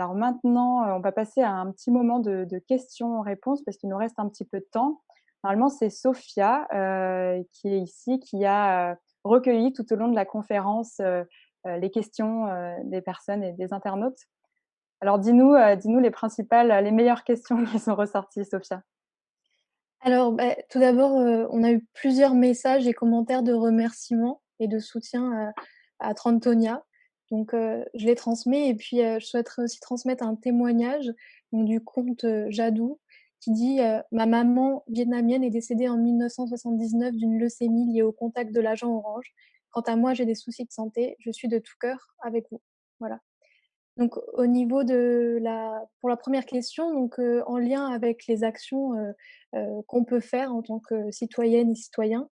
Alors maintenant, on va passer à un petit moment de questions-réponses parce qu'il nous reste un petit peu de temps. Normalement, c'est Sophia, qui est ici, qui a, recueilli tout au long de la conférence, les questions, des personnes et des internautes. Alors dis-nous les principales, les meilleures questions qui sont ressorties, Sophia. Alors, tout d'abord, on a eu plusieurs messages et commentaires de remerciements et de soutien à Trantonia. Donc, je les transmets et puis, je souhaiterais aussi transmettre un témoignage, donc du compte, Jadou qui dit, «Ma maman vietnamienne est décédée en 1979 d'une leucémie liée au contact de l'agent orange. Quant à moi, j'ai des soucis de santé. Je suis de tout cœur avec vous». Voilà. Donc au niveau de la pour la première question, donc en lien avec les actions, qu'on peut faire en tant que citoyenne et citoyen,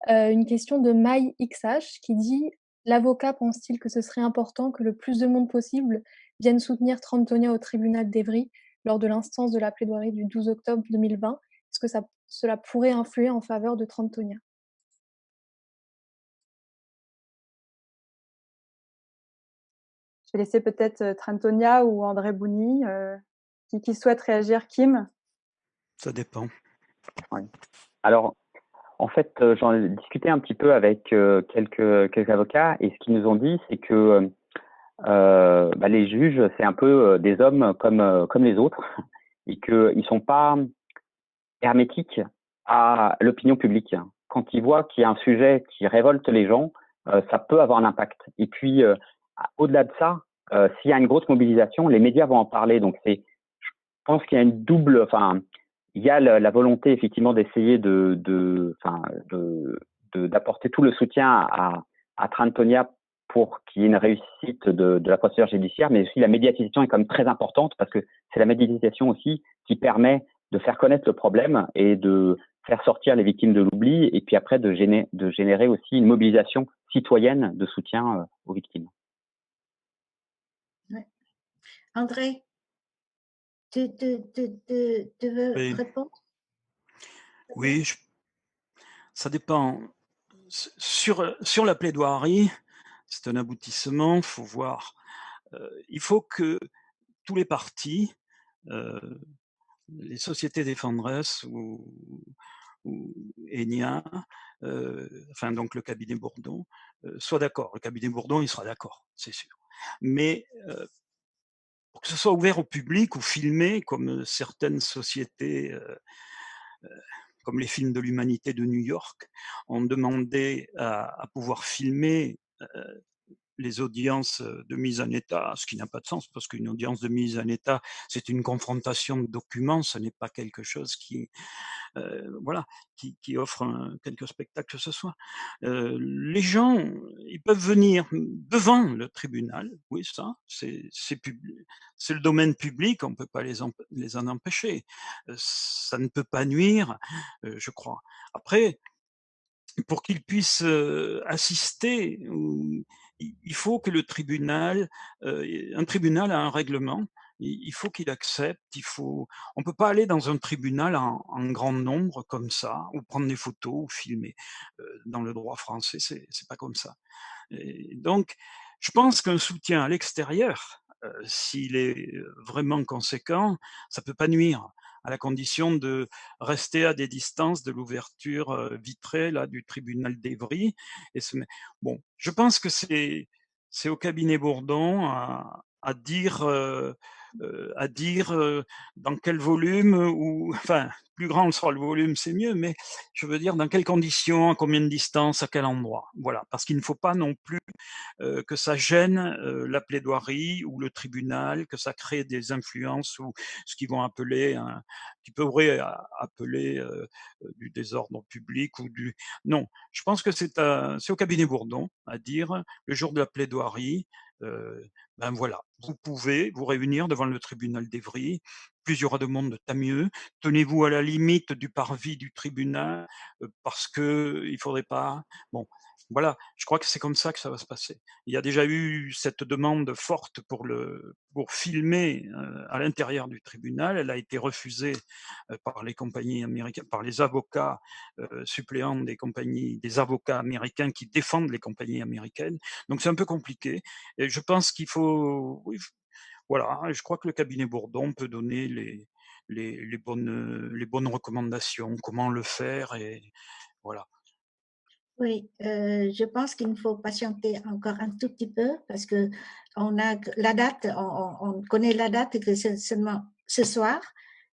une question de MyXH qui dit: «L'avocat pense-t-il que ce serait important que le plus de monde possible vienne soutenir Trump-Tonia au tribunal d'Evry lors de l'instance de la plaidoirie du 12 octobre 2020? Est-ce que cela pourrait influer en faveur de Trump-Tonia?» Je vais laisser peut-être, Trentonia ou André Bouni, qui souhaite réagir? Kim? Ça dépend. Oui. Alors, en fait, j'en ai discuté un petit peu avec quelques avocats et ce qu'ils nous ont dit, c'est que les juges, c'est un peu des hommes comme les autres et qu'ils sont pas hermétiques à l'opinion publique. Quand ils voient qu'il y a un sujet qui révolte les gens, ça peut avoir un impact. Et puis, au-delà de ça, s'il y a une grosse mobilisation, les médias vont en parler. Donc, je pense qu'il y a une double, enfin, il y a la volonté effectivement d'essayer d'apporter tout le soutien à Trantonia pour qu'il y ait une réussite de la procédure judiciaire, mais aussi la médiatisation est quand même très importante parce que c'est la médiatisation aussi qui permet de faire connaître le problème et de faire sortir les victimes de l'oubli et puis après de générer aussi une mobilisation citoyenne de soutien aux victimes. Ouais. André, tu veux Oui, répondre? oui, ça dépend. Sur la plaidoirie, c'est un aboutissement, faut voir. Il faut que tous les partis, les sociétés défenderesses ou ENIA, enfin donc le cabinet Bourdon, soient d'accord. Le cabinet Bourdon, il sera d'accord, c'est sûr. Mais pour que ce soit ouvert au public ou filmé, comme certaines sociétés comme les films de l'humanité de New York, ont demandé à pouvoir filmer les audiences de mise en état, ce qui n'a pas de sens, parce qu'une audience de mise en état, c'est une confrontation de documents, ce n'est pas quelque chose voilà, qui offre quelque spectacle que ce soit. Les gens, ils peuvent venir devant le tribunal, oui, ça, c'est le domaine public, on ne peut pas les en empêcher. Ça ne peut pas nuire, je crois. Après, pour qu'ils puissent assister, il faut que le tribunal, un tribunal a un règlement, il faut qu'il accepte, on peut pas aller dans un tribunal en grand nombre comme ça, ou prendre des photos, ou filmer. Dans le droit français, c'est pas comme ça. Et donc, je pense qu'un soutien à l'extérieur, s'il est vraiment conséquent, ça peut pas nuire, à la condition de rester à des distances de l'ouverture vitrée là du tribunal d'Evry. Bon, je pense que c'est au cabinet Bourdon à dire dans quel volume ou enfin plus grand sera le volume, c'est mieux, mais je veux dire dans quelles conditions, à combien de distance, à quel endroit. Voilà, parce qu'il ne faut pas non plus que ça gêne la plaidoirie ou le tribunal, que ça crée des influences ou ce qu'ils vont appeler, qui pourrait appeler du désordre public ou du. Non, je pense que c'est au cabinet Bourdon à dire le jour de la plaidoirie. Ben voilà, vous pouvez vous réunir devant le tribunal d'Evry. Plus il y aura de monde, tant mieux. Tenez-vous à la limite du parvis du tribunal parce que il faudrait pas. Bon, voilà, je crois que c'est comme ça que ça va se passer. Il y a déjà eu cette demande forte pour filmer à l'intérieur du tribunal. Elle a été refusée par les compagnies américaines, par les avocats suppléants des avocats américains qui défendent les compagnies américaines. Donc c'est un peu compliqué. Et je pense qu'il faut, oui, Voilà, je crois que le cabinet Bourdon peut donner les bonnes recommandations, comment le faire et voilà. Oui, je pense qu'il faut patienter encore un tout petit peu parce que on a la date, on connaît la date que c'est seulement ce soir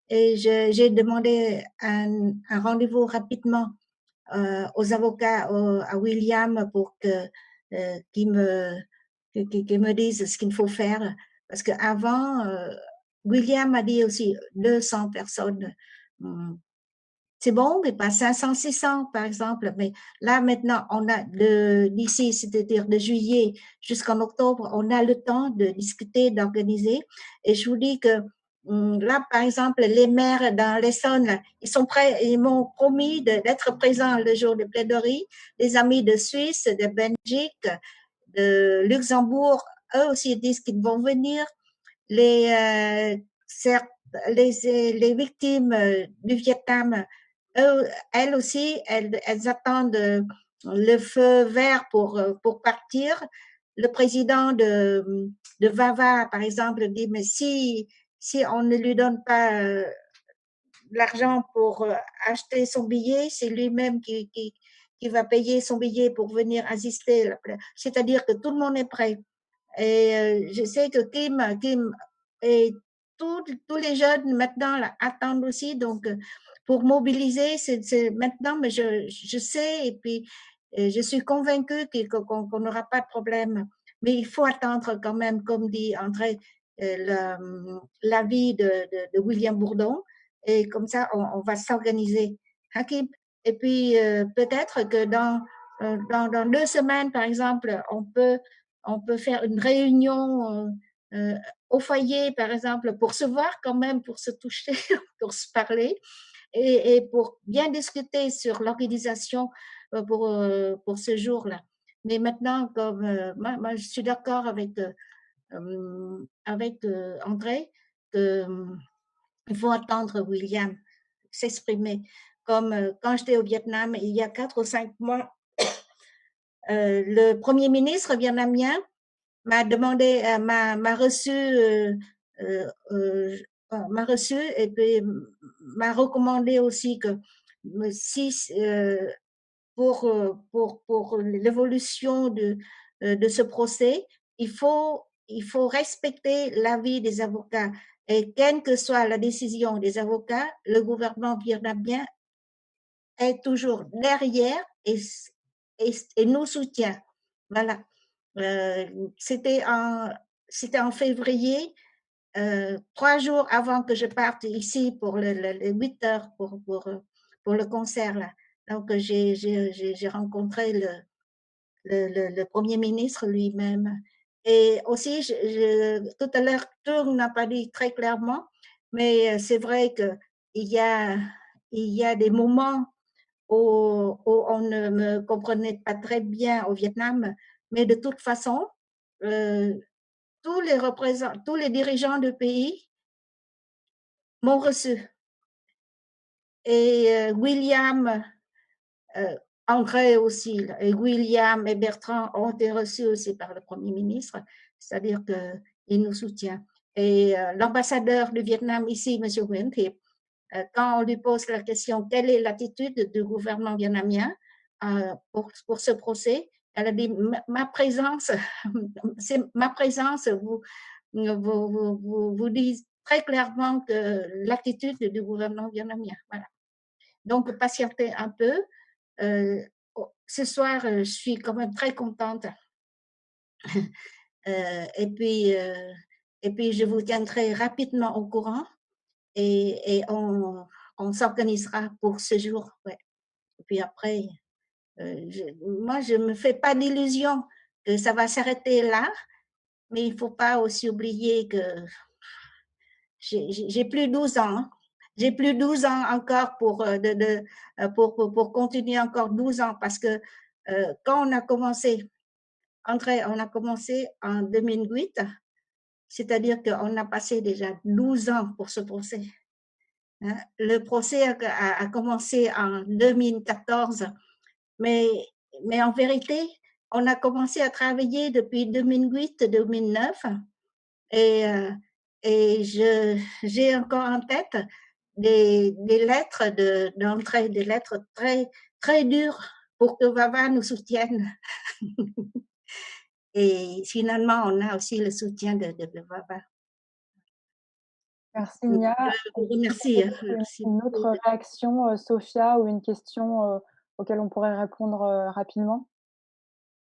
et j'ai demandé un rendez-vous rapidement aux avocats, à William pour qu'il me dise ce qu'il faut faire parce qu'avant, William a dit aussi 200 personnes. hum, C'est bon, mais pas 500, 600 par exemple. Mais là, maintenant, on a d'ici, c'est-à-dire de juillet jusqu'en octobre, on a le temps de discuter, d'organiser. Et je vous dis que là, par exemple, les maires dans l'Essonne, là, ils sont prêts, ils m'ont promis d'être présents le jour de plaidoirie. Les amis de Suisse, de Belgique, de Luxembourg, eux aussi disent qu'ils vont venir. Les, certes, les victimes du Vietnam, elles aussi, elles attendent le feu vert pour partir. Le président de Vava, par exemple, dit, mais si on ne lui donne pas l'argent pour acheter son billet, c'est lui-même qui va payer son billet pour venir assister. C'est-à-dire que tout le monde est prêt. Et je sais que Kim et tous les jeunes maintenant là, attendent aussi. Donc, pour mobiliser, c'est maintenant, mais je sais et puis je suis convaincue qu'on n'aura pas de problème. Mais il faut attendre quand même, comme dit André, l'avis de William Bourdon. Et comme ça, on va s'organiser. Hakim. Et puis, peut-être que dans 2 semaines, par exemple, on peut faire une réunion au foyer, par exemple, pour se voir quand même, pour se toucher, pour se parler et pour bien discuter sur l'organisation pour ce jour-là. Mais maintenant, comme moi, je suis d'accord avec André qu'il faut attendre William s'exprimer. Comme quand j'étais au Vietnam, il y a 4 ou 5 mois, le premier ministre vietnamien m'a demandé, m'a reçu et puis m'a recommandé aussi que si pour l'évolution de ce procès, il faut respecter l'avis des avocats. Et quelle que soit la décision des avocats, le gouvernement vietnamien est toujours derrière et nous soutient. Voilà. Euh, c'était en, c'était en février, 3 jours avant que je parte ici pour les 8 heures pour le concert. Là. Donc, j'ai rencontré le Premier ministre lui-même. Et aussi, tout à l'heure, Tour n'a pas dit très clairement, mais c'est vrai qu'il il y a des moments où on ne me comprenait pas très bien au Vietnam, mais de toute façon, euh, tous les dirigeants du pays m'ont reçu. Et William, André aussi, et William et Bertrand ont été reçus aussi par le Premier ministre, c'est-à-dire qu'il nous soutient. Et l'ambassadeur du Vietnam ici, M. Nguyen Thiep, quand on lui pose la question quelle est l'attitude du gouvernement vietnamien pour ce procès, elle a dit ma présence, ma présence vous dit très clairement que l'attitude du gouvernement vietnamien. Voilà. Donc, patientez un peu. Ce soir, je suis quand même très contente. Et puis, je vous tiendrai rapidement au courant et on s'organisera pour ce jour. Ouais. Et puis après, moi, je ne me fais pas d'illusion que ça va s'arrêter là, mais il ne faut pas aussi oublier que j'ai plus 12 ans. Hein. J'ai plus 12 ans encore pour continuer encore 12 ans parce que quand on a commencé, André, on a commencé en 2008, c'est-à-dire qu'on a passé déjà 12 ans pour ce procès. Hein. Le procès a commencé en 2014, mais en vérité, on a commencé à travailler depuis 2008-2009 Et, j'ai encore en tête des lettres d'entrée, des lettres très, très dures pour que Vava nous soutienne. Et finalement, on a aussi le soutien de Vava. Merci Nia. Je vous Est-ce qu'il y a remercie. peut-être Merci une beaucoup. autre réaction, Sophia, ou une question auquel on pourrait répondre rapidement?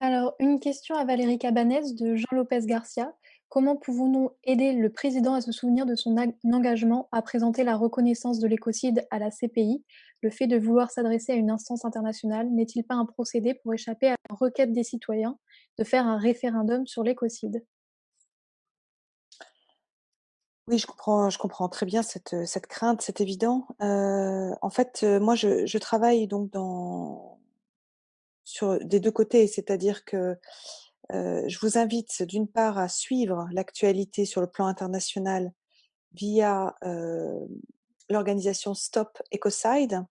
Alors, une question à Valérie Cabanès de Jean Lopez Garcia. Comment pouvons-nous aider le président à se souvenir de son engagement à présenter la reconnaissance de l'écocide à la CPI? Le fait de vouloir s'adresser à une instance internationale n'est-il pas un procédé pour échapper à la requête des citoyens de faire un référendum sur l'écocide? Oui, je comprends très bien cette crainte, c'est évident. En fait, moi, je travaille donc sur des 2 côtés, c'est-à-dire que, je vous invite d'une part à suivre l'actualité sur le plan international via, l'organisation Stop Ecocide,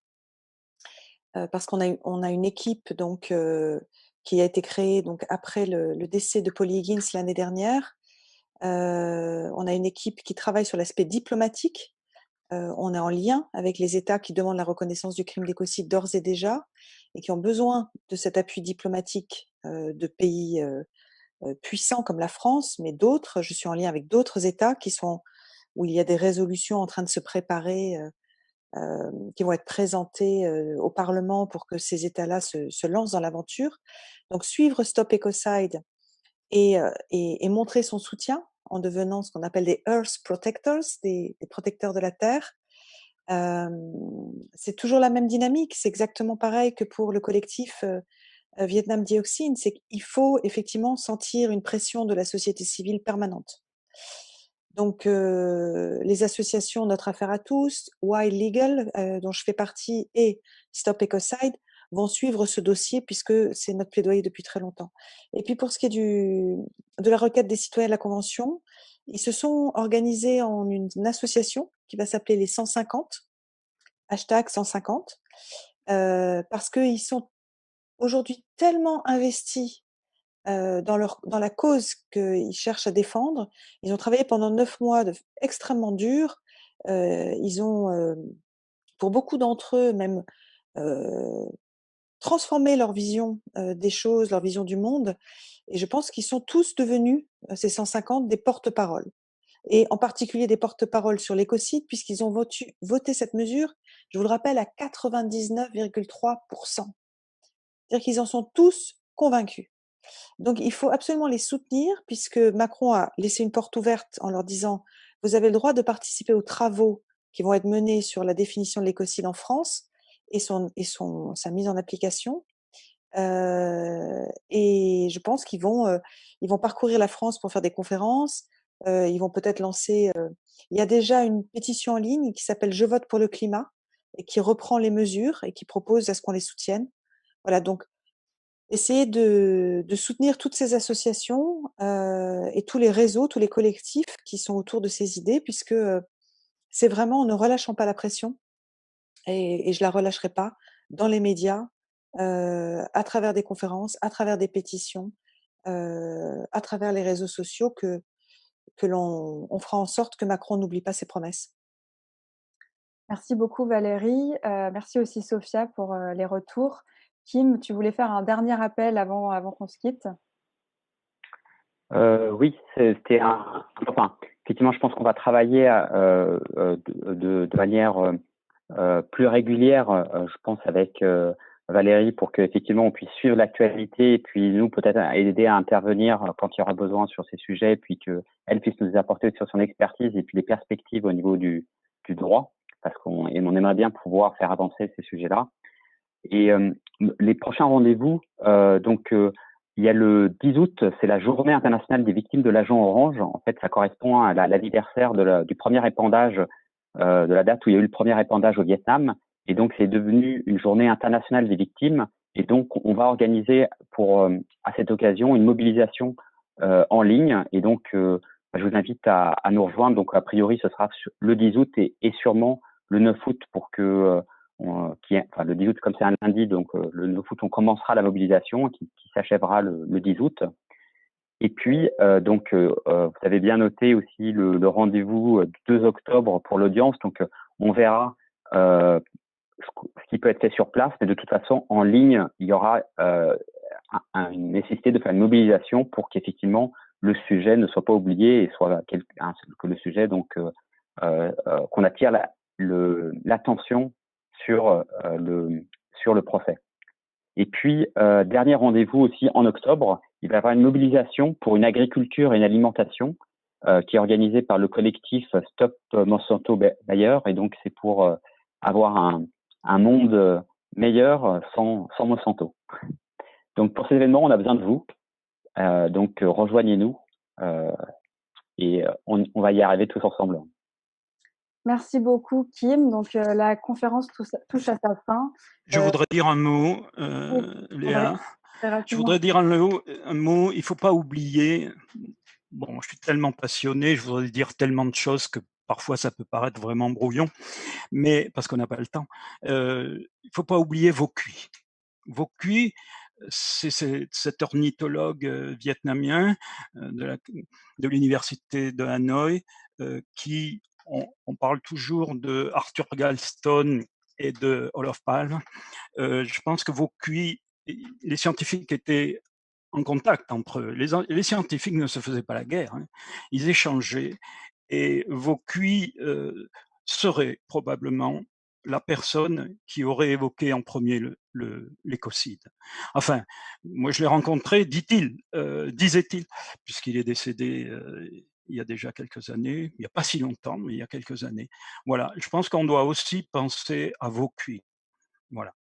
parce qu'on a une équipe donc, qui a été créée donc après le décès de Polly Higgins l'année dernière. On a une équipe qui travaille sur l'aspect diplomatique. On est en lien avec les États qui demandent la reconnaissance du crime d'écocide d'ores et déjà et qui ont besoin de cet appui diplomatique, de pays, puissants comme la France, mais d'autres. Je suis en lien avec d'autres États où il y a des résolutions en train de se préparer, qui vont être présentées, au parlement pour que ces États-là se lancent dans l'aventure. Donc suivre Stop Ecocide et montrer son soutien en devenant ce qu'on appelle des Earth Protectors, des protecteurs de la terre. C'est toujours la même dynamique, c'est exactement pareil que pour le collectif, Vietnam Dioxine, c'est qu'il faut effectivement sentir une pression de la société civile permanente. Donc les associations Notre Affaire à tous, Wild Legal, dont je fais partie, et Stop Ecocide vont suivre ce dossier puisque c'est notre plaidoyer depuis très longtemps. Et puis pour ce qui est de la requête des citoyens de la Convention, ils se sont organisés en une association qui va s'appeler les 150, hashtag 150, parce qu'ils sont aujourd'hui tellement investis dans la cause qu'ils cherchent à défendre. Ils ont travaillé pendant 9 mois extrêmement durs. Ils ont, pour beaucoup d'entre eux même, heu, transformé leur vision, des choses, leur vision du monde, et je pense qu'ils sont tous devenus, ces 150, des porte-parole, et en particulier des porte-parole sur l'écocide puisqu'ils ont voté cette mesure, je vous le rappelle, à 99,3%. C'est-à-dire qu'ils en sont tous convaincus. Donc il faut absolument les soutenir puisque Macron a laissé une porte ouverte en leur disant: «Vous avez le droit de participer aux travaux qui vont être menés sur la définition de l'écocide en France et sa mise en application». Et je pense ils vont parcourir la France pour faire des conférences, ils vont peut-être lancer, il y a déjà une pétition en ligne qui s'appelle «Je vote pour le climat» et qui reprend les mesures et qui propose à ce qu'on les soutienne. Voilà, donc essayer de soutenir toutes ces associations, et tous les réseaux, tous les collectifs qui sont autour de ces idées puisque, c'est vraiment en ne relâchant pas la pression, et je la relâcherai pas, dans les médias, à travers des conférences, à travers des pétitions, à travers les réseaux sociaux que on fera en sorte que Macron n'oublie pas ses promesses. Merci beaucoup Valérie, merci aussi Sophia pour, les retours. Kim, tu voulais faire un dernier appel avant qu'on se quitte? Oui, c'était enfin, effectivement, je pense qu'on va travailler de manière plus régulière, je pense, avec Valérie, pour qu'effectivement on puisse suivre l'actualité et puis nous peut-être aider à intervenir quand il y aura besoin sur ces sujets, puis qu'elle puisse nous apporter sur son expertise et puis les perspectives au niveau du droit, parce qu'on aimerait bien pouvoir faire avancer ces sujets-là. Et les prochains rendez-vous, il y a le 10 août, c'est la Journée internationale des victimes de l'agent orange. En fait, ça correspond à l'anniversaire du premier épandage, de la date où il y a eu le premier épandage au Vietnam. Et donc, c'est devenu une journée internationale des victimes. Et donc, on va organiser à cette occasion une mobilisation en ligne. Et donc, je vous invite à nous rejoindre. Donc, a priori, ce sera le 10 août et sûrement le 9 août pour que le 10 août, comme c'est un lundi, donc le 9 août, on commencera la mobilisation qui s'achèvera le 10 août. Et puis, vous avez bien noté aussi le rendez-vous du 2 octobre pour l'audience. Donc, on verra ce qui peut être fait sur place, mais de toute façon, en ligne, il y aura une nécessité de faire une mobilisation pour qu'effectivement le sujet ne soit pas oublié et soit que le sujet qu'on attire l'attention sur le procès. Et puis dernier rendez-vous aussi en octobre, il va y avoir une mobilisation pour une agriculture et une alimentation qui est organisée par le collectif Stop Monsanto Bayer, et donc c'est pour avoir un monde meilleur sans Monsanto. Donc pour ces événements, on a besoin de vous. Donc rejoignez-nous et on va y arriver tous ensemble. Merci beaucoup, Kim. Donc la conférence touche à sa fin. Je voudrais dire un mot, Oui, Léa. André, Je voudrais dire un mot. Il ne faut pas oublier. Bon, je suis tellement passionné, je voudrais dire tellement de choses que parfois ça peut paraître vraiment brouillon, mais parce qu'on n'a pas le temps. Il ne faut pas oublier Vo-Cuy. Vo-Cuy, c'est cet ornithologue vietnamien de l'université de Hanoï qui, on parle toujours de Arthur Galston et de Olof Palme. Je pense que Vo-Cuy, les scientifiques étaient en contact entre eux. Les scientifiques ne se faisaient pas la guerre, hein. Ils échangeaient, et Vo-Cuy serait probablement la personne qui aurait évoqué en premier l'écocide. Enfin, moi je l'ai rencontré, disait-il, puisqu'il est décédé il y a déjà quelques années, il n'y a pas si longtemps, mais il y a quelques années. Voilà, je pense qu'on doit aussi penser à Vo-Cuy. Voilà.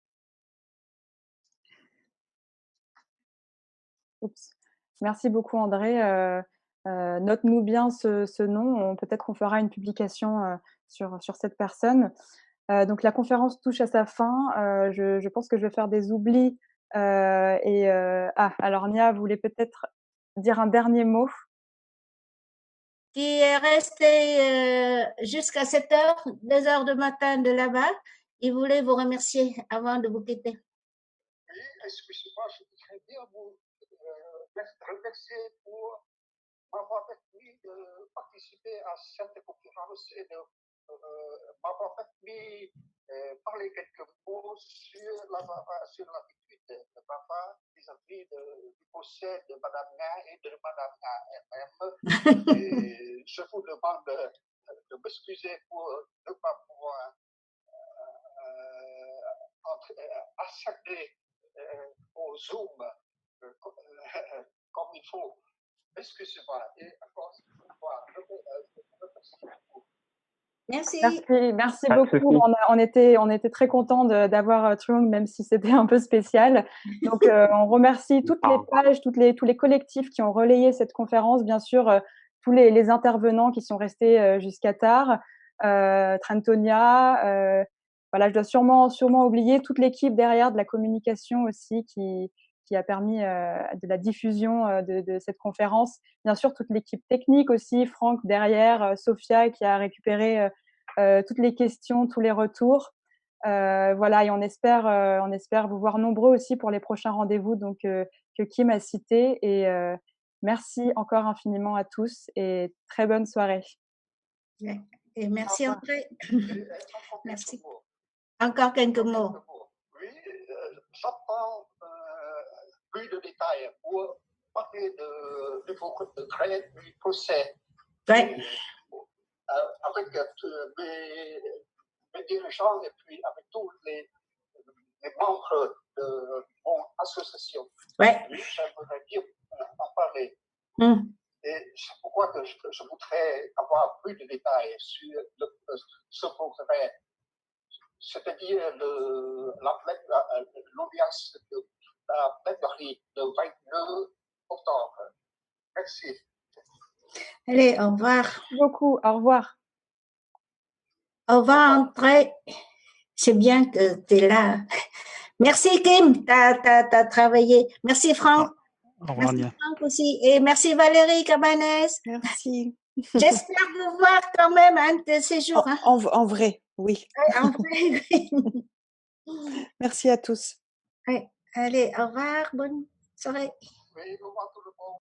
Oups. Merci beaucoup, André. Note-nous bien ce nom. Peut-être qu'on fera une publication sur cette personne. Donc la conférence touche à sa fin. Je pense que je vais faire des oublis. Alors Nia voulait peut-être dire un dernier mot. Qui est resté jusqu'à 7 heures, 2 heures du matin de là-bas. Il voulait vous remercier avant de vous quitter. Oui, excusez-moi, je voudrais bien vous remercier pour m'avoir permis de participer à cette conférence et de m'avoir permis parler quelques mots sur l'attitude de papa vis-à-vis du procès de Madame Nain et de Madame Nain. Et je vous demande de m'excuser pour ne pas pouvoir accéder au Zoom comme il faut. Excusez-moi. Et encore une fois, je vous remercie beaucoup. Merci beaucoup. On était très contents d'avoir Trung, même si c'était un peu spécial. Donc, on remercie toutes les pages, tous les collectifs qui ont relayé cette conférence, bien sûr, tous les intervenants qui sont restés jusqu'à tard, Trentonia, voilà, je dois sûrement oublier toute l'équipe derrière de la communication aussi qui a permis de la diffusion de cette conférence. Bien sûr, toute l'équipe technique aussi, Franck derrière, Sophia qui a récupéré toutes les questions, tous les retours. Voilà, et on espère vous voir nombreux aussi pour les prochains rendez-vous donc que Kim a cités. Et merci encore infiniment à tous et très bonne soirée. Et merci André. Merci. Encore quelques mots. Oui, j'apprends plus de détails pour parler du procès. Ouais. Avec mes dirigeants et puis avec tous les membres de mon association. Ouais. Oui, j'aimerais bien en parler. Et c'est pourquoi que je voudrais avoir plus de détails sur ce progrès, c'est-à-dire l'audience de la plénière le 22 octobre. Merci. Allez, au revoir. Merci beaucoup. Au revoir. Au revoir, André. C'est bien que tu es là. Merci, Kim. Tu as travaillé. Merci, Franck. Au revoir, merci, Franck aussi. Et merci, Valérie Cabanès. Merci. J'espère vous voir quand même un de ces jours. Hein. En vrai, oui. En vrai, oui. Merci à tous. Ouais. Allez, au revoir. Bonne soirée. Oui, au revoir tout le monde.